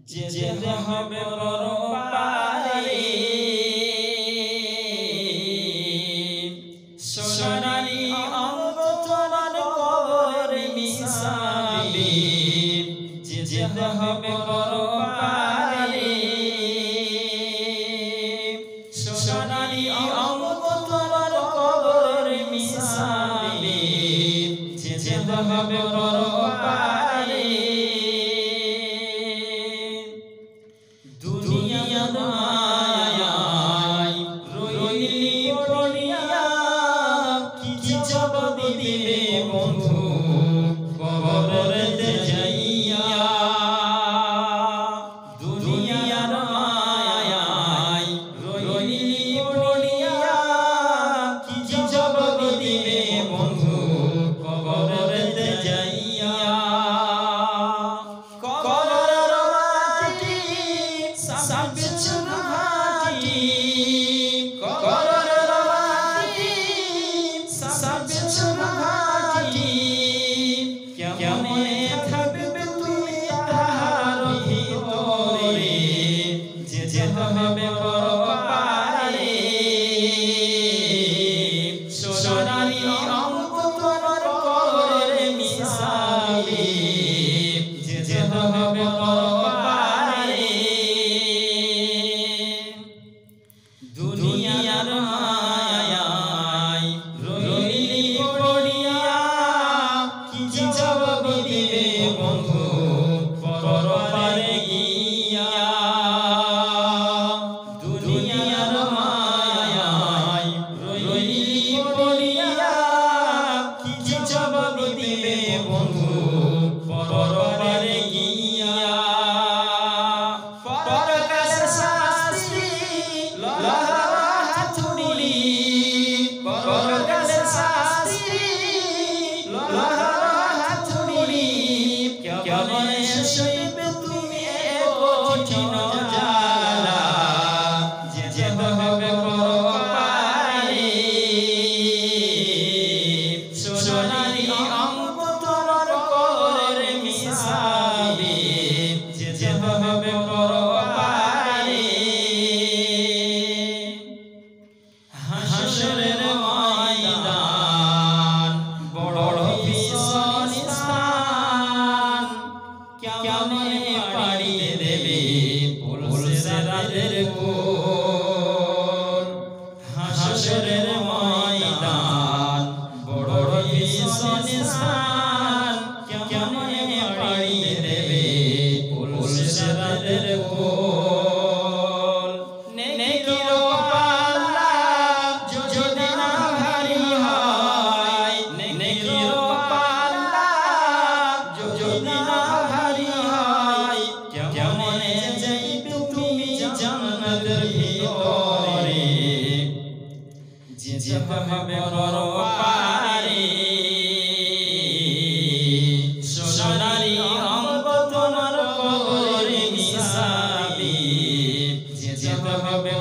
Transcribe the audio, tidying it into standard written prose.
যেতে হবে পরপারে সোনালি অঙ্গ তোমার কবর মিশাবে যেতে হবে পরপারে সোনালি অঙ্গ তোমার কবর মিশাবে যেতে হবে পরপারে দুনিয়ার মায়ায় রইলি পড়িয়া কি জবাব দিবে বন্ধু কবরেতে যাইয়া দুনিয়ার মায়ায় রইলি পড়িয়া কি জবাব দিবে বন্ধু কবরেতে যাইয়া কেমনে থাকবে তুমি তাহার ভিতরে যেতে হবে পরপারে সোনালি অঙ্গ তোমার কবরে মিশাবে যেতে হবে পরপারে দুনিয়ার মায়ায় রইলি পড়িয়া কি জবাব দিবে বন্ধু পরপারে গিয়া দুনিয়ার মায়ায় রইলি পড়িয়া কি জবাব দিবে বন্ধু পরপারে গিয়া পরকালের শাস্তি হাতুড়ি পরকালের শাস্তি হাতুড়ি কেমনে সইবে তুমি কঠিন জ্বালা যেতে হবে পরপারে সোনালি অঙ্গ তোমার কবরে মিশাবে যেতে হবে পরপারে হাসরের ময়দান বড় ভীষণ স্থান কেমনে পাড়িয়ে দেবে পুলিশের কোল হাসরের ময়দান বড় ভীষণ স্থান কেমনে পাড়িয়ে দেবে পুলিশের কোল নেকির পাল্লা যদি না ভারী হয় নেকির পাল্লা যদি না ভারী হয় কেমনে যাইবে তুমি জান্নাতের ভিতরে যেতে হবে পরপারে সোনালি অঙ্গ তোমার কবরে মিশাবে যেতে হবে